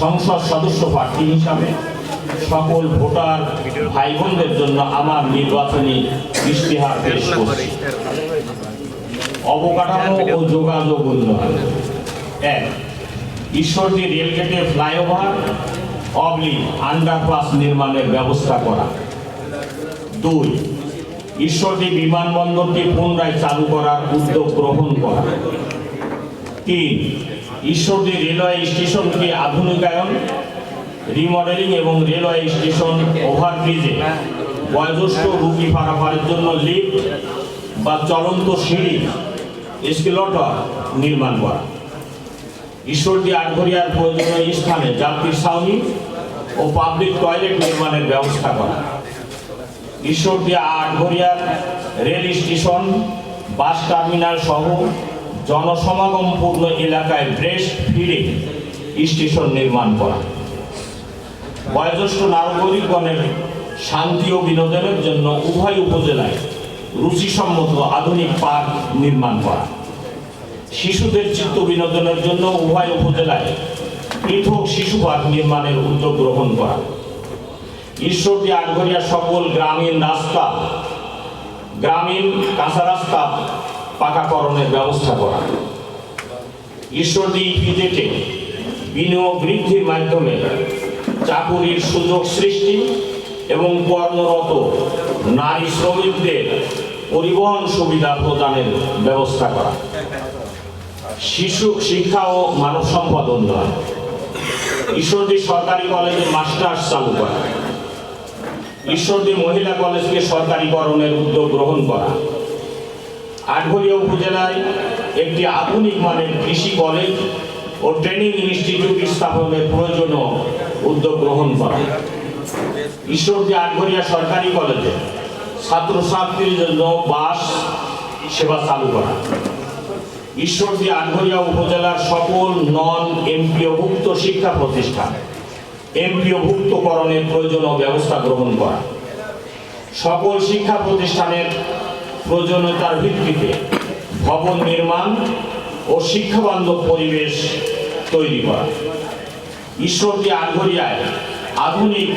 সংসদ সদস্য প্রার্থী হিসাবে সকল ভোটার ভাই বোনদের জন্য আমার নির্বাচনী ইশতেহার পেশ করছি। অবকাঠামো ও যোগাযোগ উন্নয়ন। ১. ঈশ্বরদী রেলগেটে ফ্লাইওভার আন্ডারপাস নির্মাণের ব্যবস্থা করা। ২. ঈশ্বরদী বিমানবন্দরটি পুনরায় চালু করার উদ্যোগ গ্রহণ করা। ৩. ঈশ্বরদী রেলওয়ে স্টেশনকে আধুনিকায়ন, রিমডেলিং এবং রেলওয়ে স্টেশন ওভারব্রিজে বয়োজ্যেষ্ঠ রোগী পারাপারের জন্য লিফট বা চলন্ত সিঁড়ি এসকেলেটর নির্মাণ করা। ঈশ্বরদী আটঘরিয়ার প্রয়োজনীয় স্থানে যাত্রীর ছাউনি ও পাবলিক টয়লেট নির্মাণের ব্যবস্থা করা। ঈশ্বরদী আটঘরিয়ার রেল স্টেশন, বাস টার্মিনাল সহ জনসমাগমপূর্ণ এলাকায় ব্রেস্ট ফিডিং স্টেশন নির্মাণ করা। বয়োজ্যেষ্ঠ নাগরিকগণের শান্তি ও বিনোদনের জন্য উভয় উপজেলায় রুচিসম্মত আধুনিক পার্ক নির্মাণ করা। শিশুদের চিত্ত বিনোদনের জন্য উভয় উপজেলায় পৃথক শিশু পার্ক নির্মাণের উদ্যোগ গ্রহণ করা। ঈশ্বরদী আটঘরিয়া সকল গ্রামীণ রাস্তা, গ্রামীণ কাঁচা রাস্তা পাকাকরণের ব্যবস্থা করা। ঈশ্বরদী ইপিজেডে বিনিয়োগ বৃদ্ধির মাধ্যমে চাকুরির সুযোগ সৃষ্টি এবং কর্মরত নারী শ্রমিকদের পরিবহন সুবিধা প্রদানের ব্যবস্থা করা। শিশু শিক্ষা ও মানব সম্পদ উন্নয়ন। ঈশ্বরদী সরকারি কলেজে মাস্টার্স চালু করা। ঈশ্বরদী মহিলা কলেজকে সরকারিকরণের উদ্যোগ গ্রহণ করা। আটঘরিয়া উপজেলায় একটি আধুনিক মানের কৃষি কলেজ ও ট্রেনিং ইনস্টিটিউট স্থাপনের প্রয়োজনীয় উদ্যোগ গ্রহণ করা। ঈশ্বরদী আটঘরিয়া সরকারি কলেজে ছাত্রছাত্রীর জন্য বাস সেবা চালু করা। ঈশ্বরদী আটঘরিয়া উপজেলার সকল নন এমপিওভুক্ত শিক্ষা প্রতিষ্ঠান এমপিওভুক্তকরণের প্রয়োজনীয় ব্যবস্থা গ্রহণ করা। সকল শিক্ষা প্রতিষ্ঠানের প্রয়োজনীয়তার ভিত্তিতে ভবন নির্মাণ ও শিক্ষাবান্ধব পরিবেশ তৈরি করা। ঈশ্বরদী আটঘরিয়ায় আধুনিক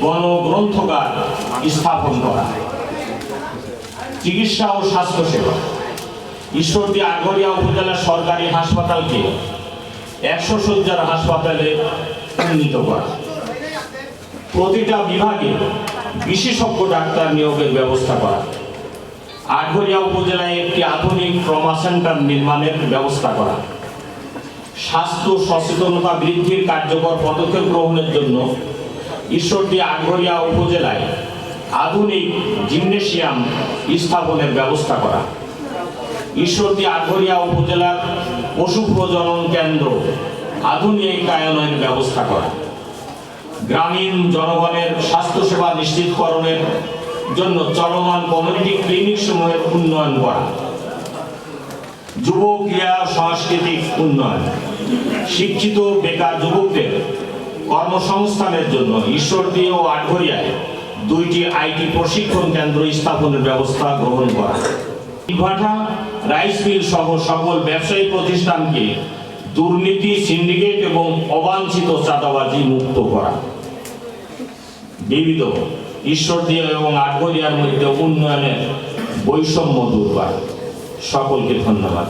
গণগ্রন্থাগার স্থাপন করা। চিকিৎসা ও স্বাস্থ্যসেবা। ঈশ্বরদী আটঘরিয়া উপজেলার সরকারি হাসপাতালকে 100 শয্যার হাসপাতালে উন্নীত করা। প্রতিটা বিভাগে বিশেষজ্ঞ ডাক্তার নিয়োগের ব্যবস্থা করা। আটঘরিয়া উপজেলায় একটি আধুনিক ট্রমা সেন্টার নির্মাণের ব্যবস্থা করা। স্বাস্থ্য সচেতনতা বৃদ্ধির কার্যকর পদক্ষেপ গ্রহণের জন্য ঈশ্বরদী আটঘরিয়া উপজেলায় আধুনিক জিমনেশিয়াম স্থাপনের ব্যবস্থা করা। ঈশ্বরদী আটঘরিয়া উপজেলার পশু প্রজনন কেন্দ্র আধুনিকায়নের ব্যবস্থা করা। গ্রামীণ জনগণের স্বাস্থ্যসেবা নিশ্চিতকরণের জন্য চলমান কমিউনিটি ক্লিনিক সমূহের উন্নয়ন করা। যুব ক্রীড়া সাংস্কৃতিক উন্নয়ন। শিক্ষিত বেকার যুবকদের কর্মসংস্থানের জন্য ঈশ্বরদী ও আটঘরিয়ায় 2টি আইটি প্রশিক্ষণ কেন্দ্র স্থাপনের ব্যবস্থা গ্রহণ করা। ইটভাটা, রাইস মিল সহ সকল ব্যবসায়ী প্রতিষ্ঠানকে দুর্নীতি, সিন্ডিকেট এবং অবাঞ্ছিত চাঁদাবাজি মুক্ত করা। বিবিধ ঈশ্বরদী এবং আটঘরিয়ার মধ্যে উন্নয়নের বৈষম্য দূর করা। সকলকে ধন্যবাদ।